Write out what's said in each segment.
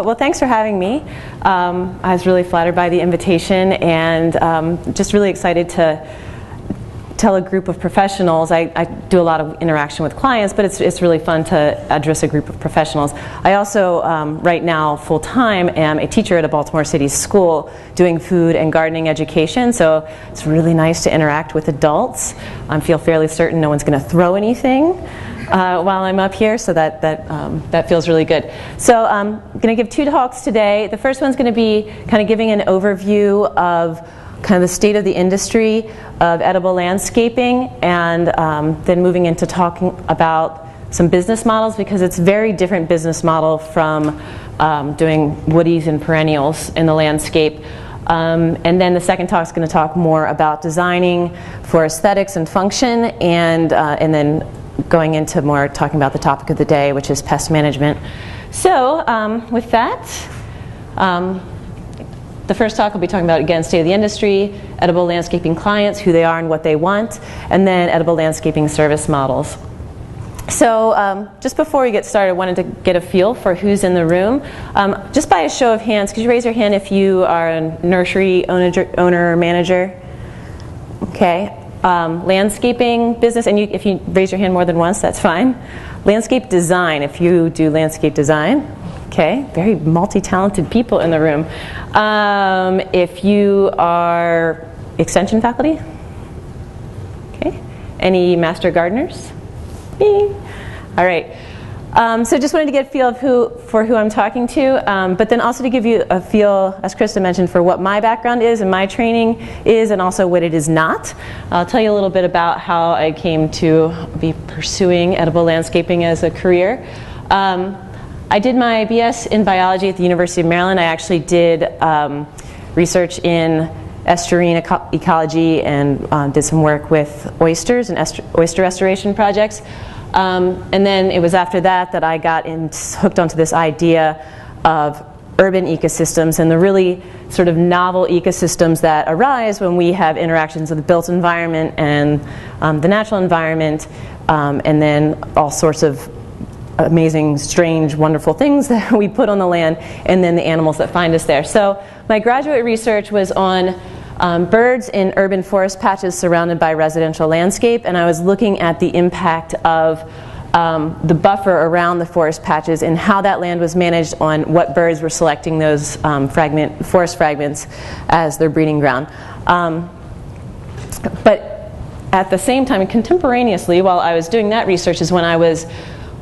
Well, thanks for having me. I was really flattered by the invitation and just really excited to tell a group of professionals. I do a lot of interaction with clients, but it's really fun to address a group of professionals. I also, right now, full-time, am a teacher at a Baltimore City school doing food and gardening education, so it's really nice to interact with adults. I feel fairly certain no one's going to throw anything while I'm up here, so that feels really good. So I'm going to give 2 talks today. The first one's going to be kind of giving an overview of kind of the state of the industry of edible landscaping, and then moving into talking about some business models, because it's a very different business model from doing woodies and perennials in the landscape. And then the second talk is going to talk more about designing for aesthetics and function, and then going into more talking about the topic of the day, which is pest management. So with that, the first talk will be talking about, again, state of the industry, edible landscaping clients, who they are and what they want, and then edible landscaping service models. So just before we get started, I wanted to get a feel for who's in the room. Just by a show of hands, could you raise your hand if you are a nursery owner or manager? Okay. Landscaping business, and if you raise your hand more than once, that's fine. Landscape design, if you do landscape design. Okay, very multi-talented people in the room. If you are extension faculty? Okay. Any master gardeners? Me. All right. So just wanted to get a feel of who I'm talking to, but then also to give you a feel, as Krista mentioned, for what my background is and my training is, and also what it is not. I'll tell you a little bit about how I came to be pursuing edible landscaping as a career. I did my BS in biology at the University of Maryland. I actually did research in estuarine ecology and did some work with oysters and oyster restoration projects. And then it was after that I got hooked onto this idea of urban ecosystems and the really sort of novel ecosystems that arise when we have interactions with the built environment and the natural environment, and then all sorts of amazing, strange, wonderful things that we put on the land, and then the animals that find us there. So my graduate research was on birds in urban forest patches surrounded by residential landscape, and I was looking at the impact of the buffer around the forest patches and how that land was managed on what birds were selecting those forest fragments as their breeding ground. But at the same time, and contemporaneously, while I was doing that research, is when I was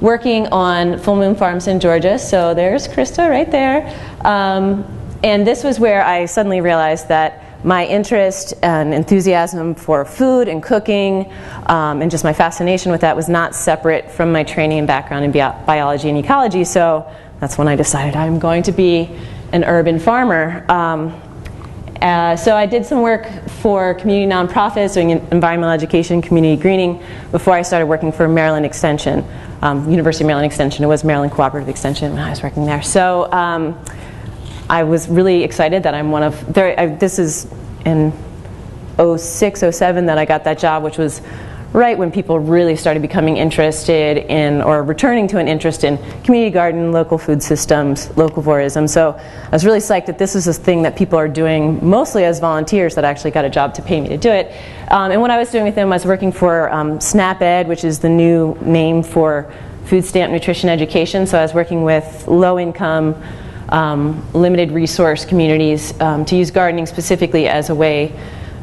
working on Full Moon Farms in Georgia. So there's Krista right there. And this was where I suddenly realized that my interest and enthusiasm for food and cooking, and just my fascination with that, was not separate from my training and background in biology and ecology. So that's when I decided I'm going to be an urban farmer. So I did some work for community nonprofits doing environmental education, community greening, before I started working for Maryland Extension, University of Maryland Extension. It was Maryland Cooperative Extension when I was working there. So I was really excited that I'm one of, this is in 06, 07 that I got that job, which was right when people really started becoming interested in, or returning to an interest in, community garden, local food systems, locavorism. So I was really psyched that this is a thing that people are doing mostly as volunteers, that actually got a job to pay me to do it. And what I was doing with them, I was working for SNAP-Ed, which is the new name for food stamp nutrition education. So I was working with low-income, limited resource communities to use gardening specifically as a way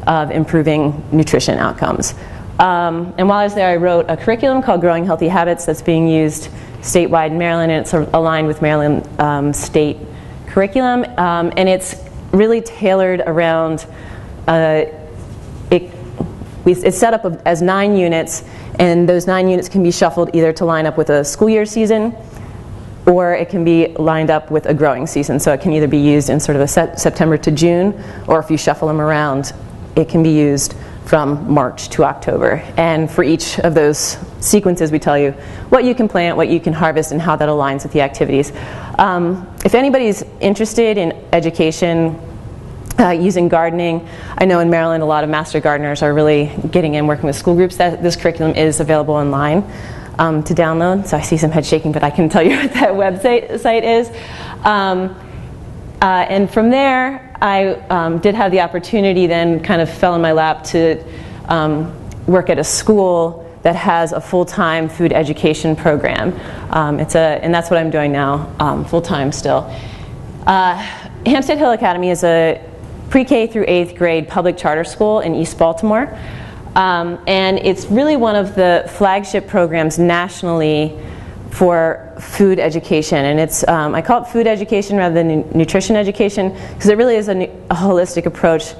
of improving nutrition outcomes. And while I was there, I wrote a curriculum called Growing Healthy Habits that's being used statewide in Maryland, and it's sort of aligned with Maryland state curriculum. And it's really tailored around, it's set up as 9 units, and those 9 units can be shuffled either to line up with a school year season, or it can be lined up with a growing season. So it can either be used in sort of a September to June, or if you shuffle them around, it can be used from March to October. And for each of those sequences, we tell you what you can plant, what you can harvest, and how that aligns with the activities. If anybody's interested in education using gardening, I know in Maryland a lot of master gardeners are really getting in, working with school groups. This curriculum is available online to download. So I see some head shaking, but I can tell you what that website is. And from there, I did have the opportunity, then kind of fell in my lap to work at a school that has a full-time food education program. And that's what I'm doing now, full-time still. Hampstead Hill Academy is a pre-K through 8th grade public charter school in East Baltimore. And it's really one of the flagship programs nationally for food education. And it's, I call it food education rather than nutrition education, because it really is a holistic approach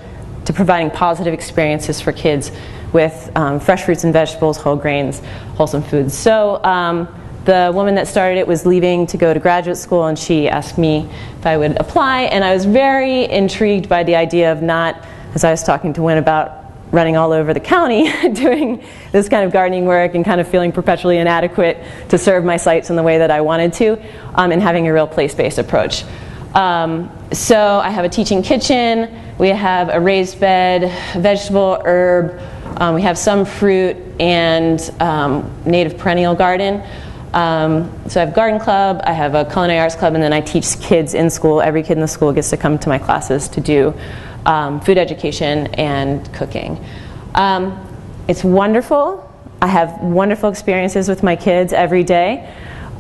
to providing positive experiences for kids with fresh fruits and vegetables, whole grains, wholesome foods. So the woman that started it was leaving to go to graduate school, and she asked me if I would apply. And I was very intrigued by the idea of not, as I was talking to Wynn about, running all over the county doing this kind of gardening work and kind of feeling perpetually inadequate to serve my sites in the way that I wanted to, and having a real place-based approach. So I have a teaching kitchen, we have a raised bed, vegetable, herb, we have some fruit and native perennial garden. So I have garden club, I have a culinary arts club, and then I teach kids in school. Every kid in the school gets to come to my classes to do food education and cooking. It's wonderful. I have wonderful experiences with my kids every day.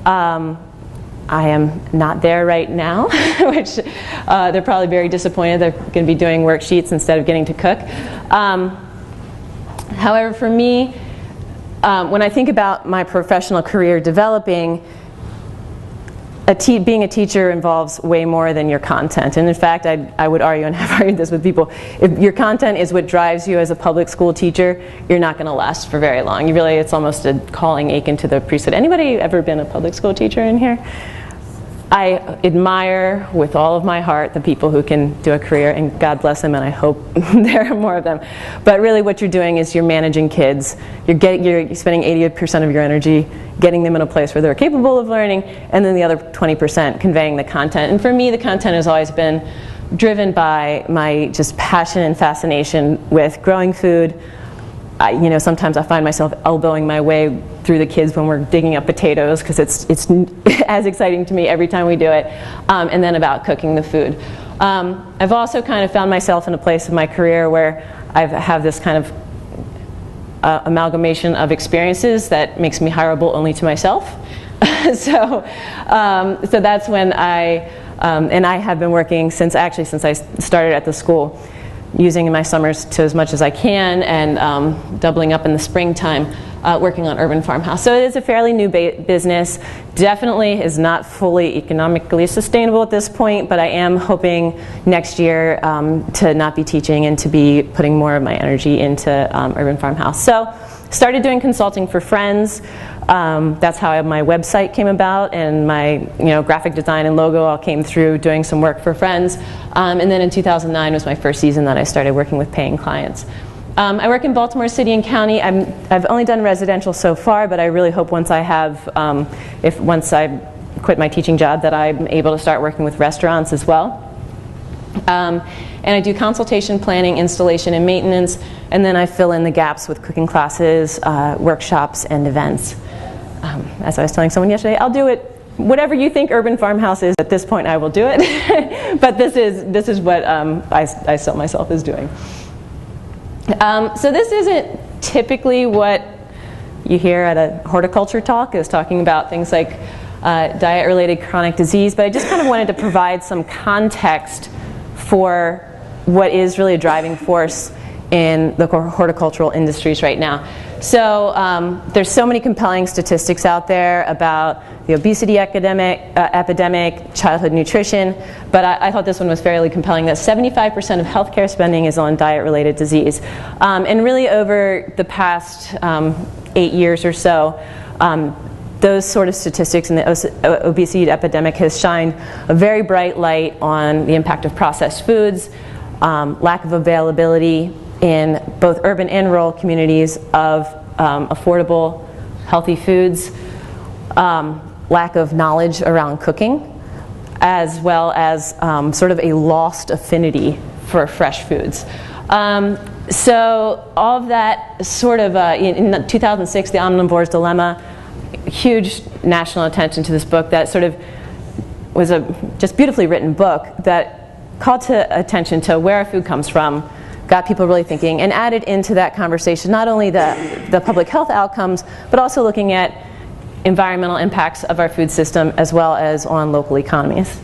I am not there right now, which they're probably very disappointed. They're going to be doing worksheets instead of getting to cook. However, for me, when I think about my professional career developing, being a teacher involves way more than your content. And in fact, I would argue, and have argued this with people, if your content is what drives you as a public school teacher, you're not going to last for very long. You really, it's almost a calling akin to the priesthood. Anybody ever been a public school teacher in here? I admire with all of my heart the people who can do a career, and God bless them, and I hope there are more of them. But really what you're doing is you're managing kids. You're spending 80% of your energy getting them in a place where they're capable of learning, and then the other 20% conveying the content. And for me, the content has always been driven by my just passion and fascination with growing food. Sometimes I find myself elbowing my way through the kids when we're digging up potatoes, because it's as exciting to me every time we do it, and then about cooking the food. I've also kind of found myself in a place of my career where I have this kind of amalgamation of experiences that makes me hireable only to myself. So that's when and I have been working since I started at the school, using my summers to as much as I can, and doubling up in the springtime, working on Urban Farmhouse. So it is a fairly new business. Definitely is not fully economically sustainable at this point, but I am hoping next year to not be teaching and to be putting more of my energy into Urban Farmhouse. So started doing consulting for friends. That's how my website came about, and my graphic design and logo all came through doing some work for friends. And then in 2009 was my first season that I started working with paying clients. I work in Baltimore City and County. I've only done residential so far, but I really hope once I quit my teaching job that I'm able to start working with restaurants as well. And I do consultation, planning, installation, and maintenance, and then I fill in the gaps with cooking classes, workshops, and events. As I was telling someone yesterday, I'll do it. Whatever you think Urban Farmhouse is, at this point I will do it. But this is what I sell myself as doing. So this isn't typically what you hear at a horticulture talk, is talking about things like diet-related chronic disease, but I just kind of wanted to provide some context for what is really a driving force in the horticultural industries right now. So there's so many compelling statistics out there about the obesity epidemic, childhood nutrition, but I thought this one was fairly compelling, that 75% of healthcare spending is on diet-related disease. And really over the past 8 years or so, those sort of statistics and the obesity epidemic has shined a very bright light on the impact of processed foods, lack of availability in both urban and rural communities of affordable, healthy foods, lack of knowledge around cooking, as well as sort of a lost affinity for fresh foods. So all of that sort of, in 2006, The Omnivore's Dilemma, huge national attention to this book that sort of was a just beautifully written book that called to attention to where our food comes from, got people really thinking, and added into that conversation not only the public health outcomes, but also looking at environmental impacts of our food system as well as on local economies.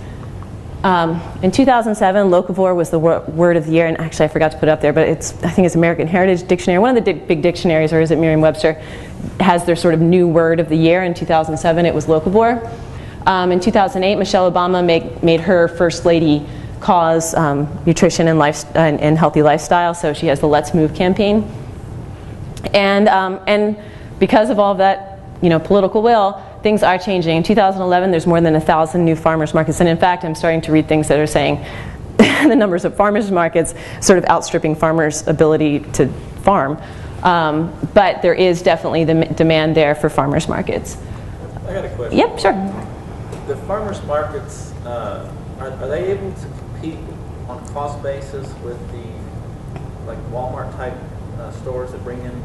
In 2007, Locavore was the word of the year, and actually I forgot to put it up there, but I think it's American Heritage Dictionary. One of the big dictionaries, or is it Merriam-Webster, has their sort of new word of the year. In 2007, it was Locavore. In 2008, Michelle Obama made her First Lady cause nutrition and healthy lifestyle, so she has the Let's Move campaign. And because of all of that, political will, things are changing. In 2011, there's more than 1,000 new farmers markets, and in fact, I'm starting to read things that are saying the numbers of farmers markets sort of outstripping farmers' ability to farm. But there is definitely the demand there for farmers markets. I got a question. Yep, sure. The farmers markets, are they able to compete on a cost basis with the Walmart type stores that bring in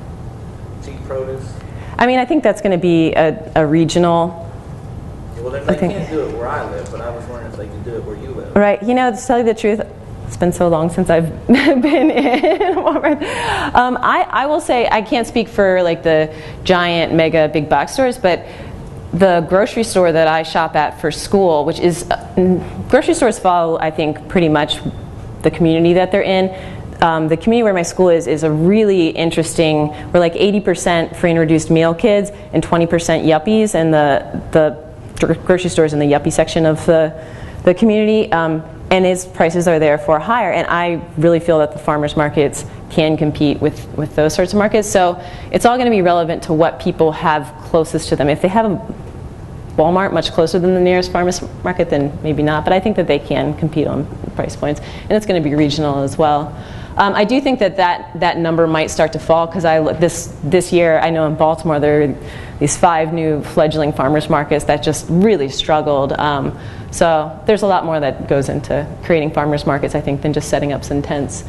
cheap produce? I mean, I think that's going to be a regional. Well, they can't do it where I live, but I was wondering if they could do it where you live. Right. To tell you the truth, it's been so long since I've been in Walmart. I will say I can't speak for the giant, mega, big box stores, but the grocery store that I shop at for school, which is grocery stores follow, I think, pretty much the community that they're in. The community where my school is a really interesting, we're 80% free and reduced meal kids and 20% yuppies, and the grocery stores in the yuppie section of the community, and its prices are therefore higher, and I really feel that the farmers markets can compete with those sorts of markets. So it's all going to be relevant to what people have closest to them. If they have a Walmart much closer than the nearest farmers market, then maybe not, but I think that they can compete on price points, and it's going to be regional as well. I do think that number might start to fall, because this year I know in Baltimore there are these 5 new fledgling farmers markets that just really struggled. So there's a lot more that goes into creating farmers markets, I think, than just setting up some tents.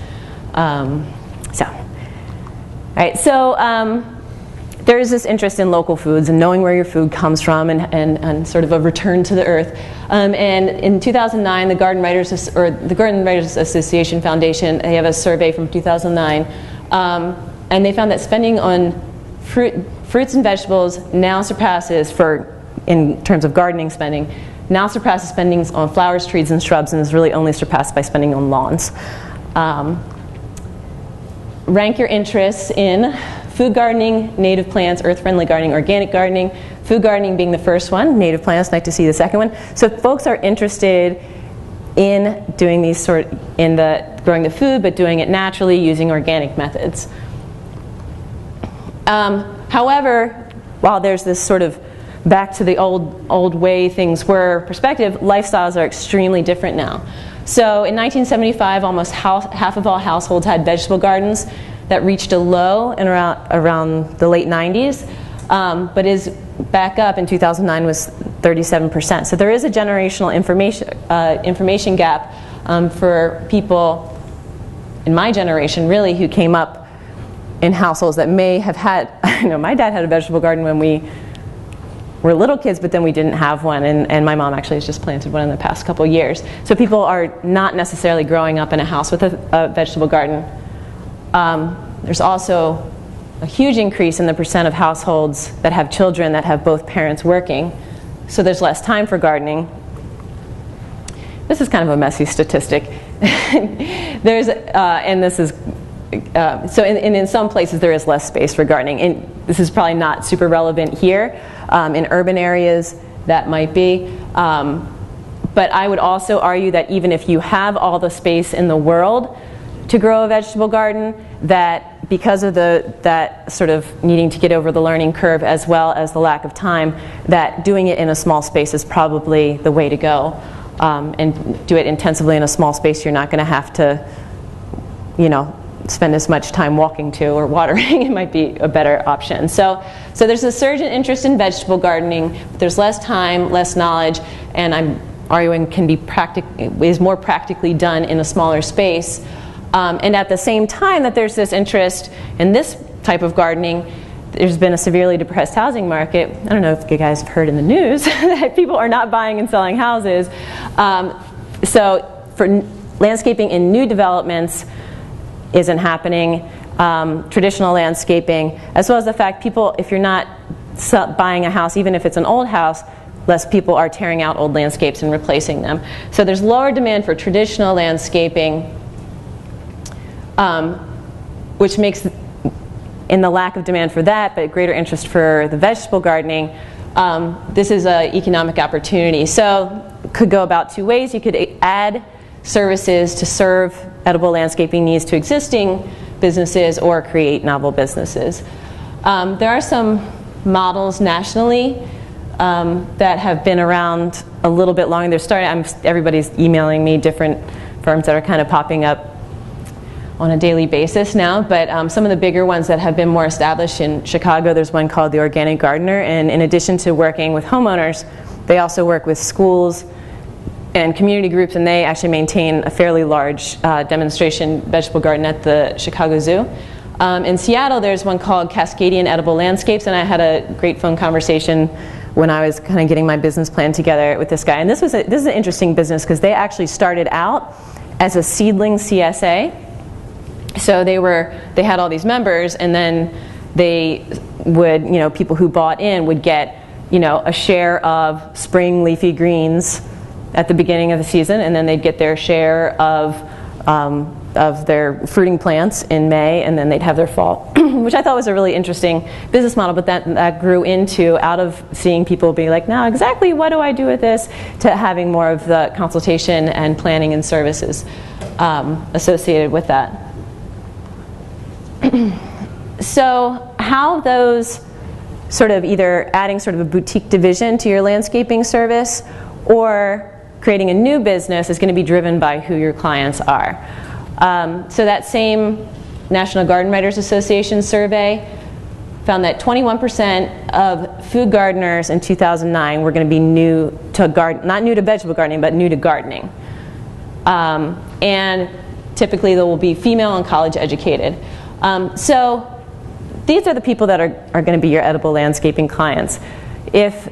There is this interest in local foods and knowing where your food comes from, and sort of a return to the earth. And in 2009, the Garden Writers Association Foundation, they have a survey from 2009, and they found that spending on fruits and vegetables now surpasses, in terms of gardening spending, now surpasses spending on flowers, trees, and shrubs, and is really only surpassed by spending on lawns. Rank your interests in food gardening, native plants, earth-friendly gardening, organic gardening. Food gardening being the first one, native plants, like to see the second one. So if folks are interested in doing growing the food, but doing it naturally using organic methods. However, while there's this sort of back to the old way things were perspective, lifestyles are extremely different now. So in 1975, almost half of all households had vegetable gardens. That reached a low in around the late 90s, but is back up in 2009 was 37%. So there is a generational information gap for people in my generation, really, who came up in households that may have had, my dad had a vegetable garden when we were little kids, but then we didn't have one, and my mom actually has just planted one in the past couple years. So people are not necessarily growing up in a house with a vegetable garden. There's also a huge increase in the percent of households that have children that have both parents working, so there's less time for gardening. This is kind of a messy statistic. In some places there is less space for gardening, and this is probably not super relevant here. In urban areas that might be, but I would also argue that even if you have all the space in the world to grow a vegetable garden, that because of that sort of needing to get over the learning curve as well as the lack of time, that doing it in a small space is probably the way to go. And do it intensively in a small space. You're not going to have to, spend as much time walking to or watering. It might be a better option. So there's a surge in interest in vegetable gardening. But there's less time, less knowledge, and I'm arguing is more practically done in a smaller space. And at the same time that there's this interest in this type of gardening, there's been a severely depressed housing market. I don't know if you guys have heard in the news that people are not buying and selling houses. So for landscaping in new developments isn't happening. Traditional landscaping, as well as the fact people, if you're not buying a house, even if it's an old house, less people are tearing out old landscapes and replacing them. So there's lower demand for traditional landscaping, which makes, in the lack of demand for that, but greater interest for the vegetable gardening, this is an economic opportunity. So it could go about two ways. You could add services to serve edible landscaping needs to existing businesses or create novel businesses. There are some models nationally that have been around a little bit longer. Everybody's emailing me different firms that are kind of popping up on a daily basis now, but some of the bigger ones that have been more established in Chicago, there's one called the Organic Gardener, and in addition to working with homeowners, they also work with schools and community groups, and they actually maintain a fairly large demonstration vegetable garden at the Chicago Zoo. In Seattle, there's one called Cascadian Edible Landscapes, and I had a great phone conversation when I was kind of getting my business plan together with this guy. And this is an interesting business because they actually started out as a seedling CSA. So they had all these members, and then they would, people who bought in would get, a share of spring leafy greens at the beginning of the season, and then they'd get their share of their fruiting plants in May, and then they'd have their fall, which I thought was a really interesting business model. But that grew into, out of seeing people be like, now exactly what do I do with this, to having more of the consultation and planning and services associated with that. So how those sort of either adding sort of a boutique division to your landscaping service or creating a new business is going to be driven by who your clients are. So that same National Garden Writers Association survey found that 21% of food gardeners in 2009 were going to be new to not new to vegetable gardening, but new to gardening. And typically they will be female and college educated. So these are the people that are going to be your edible landscaping clients. If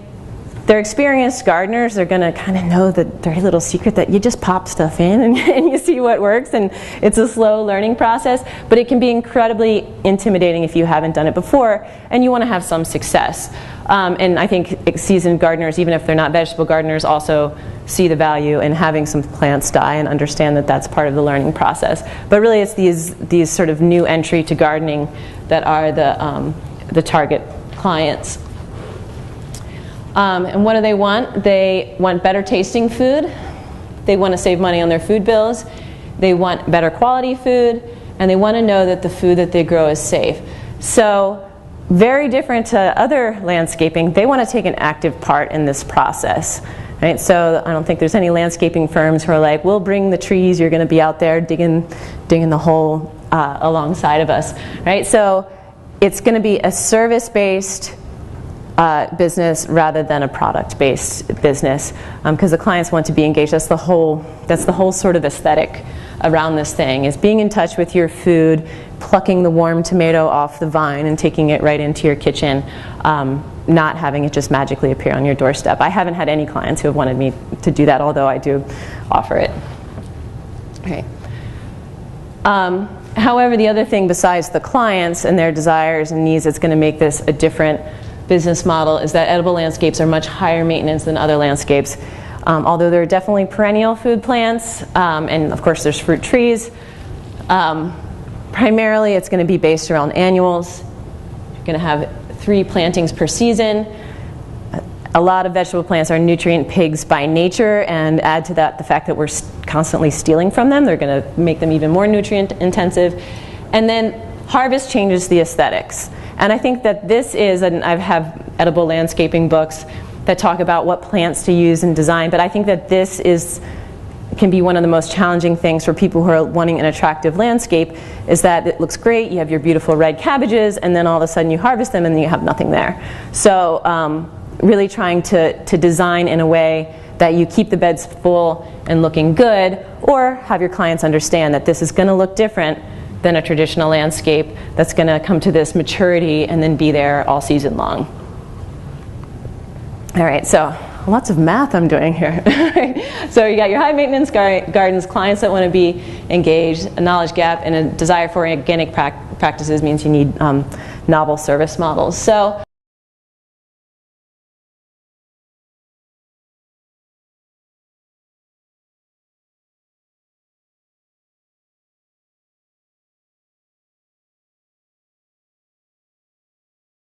they're experienced gardeners, they're going to kind of know the dirty little secret that you just pop stuff in and you see what works, and it's a slow learning process, but it can be incredibly intimidating if you haven't done it before and you want to have some success. And I think seasoned gardeners, even if they're not vegetable gardeners, also see the value in having some plants die and understand that that's part of the learning process. But really it's these sort of new entry to gardening that are the target clients. And what do they want? They want better tasting food. They want to save money on their food bills. They want better quality food. And they want to know that the food that they grow is safe. So very different to other landscaping, they want to take an active part in this process. Right? So I don't think there's any landscaping firms who are like, we'll bring the trees, you're going to be out there digging the hole alongside of us. Right? So it's going to be a service-based business rather than a product-based business, because the clients want to be engaged. That's the whole sort of aesthetic around this thing, is being in touch with your food, plucking the warm tomato off the vine and taking it right into your kitchen, not having it just magically appear on your doorstep. I haven't had any clients who have wanted me to do that, although I do offer it. Okay. However, the other thing besides the clients and their desires and needs that's going to make this a different business model is that edible landscapes are much higher maintenance than other landscapes. Although there are definitely perennial food plants, and of course there's fruit trees. Primarily it's going to be based around annuals. You're going to have 3 plantings per season. A lot of vegetable plants are nutrient pigs by nature, and add to that the fact that we're constantly stealing from them. They're going to make them even more nutrient intensive. And then harvest changes the aesthetics. And I think that this is, and I have edible landscaping books that talk about what plants to use in design, but I think that this can be one of the most challenging things for people who are wanting an attractive landscape, is that it looks great, you have your beautiful red cabbages, and then all of a sudden you harvest them and then you have nothing there. So really trying to design in a way that you keep the beds full and looking good, or have your clients understand that this is going to look different than a traditional landscape that's going to come to this maturity and then be there all season long. All right, so lots of math I'm doing here. So you got your high maintenance gardens, clients that want to be engaged, a knowledge gap, and a desire for organic practices means you need novel service models. So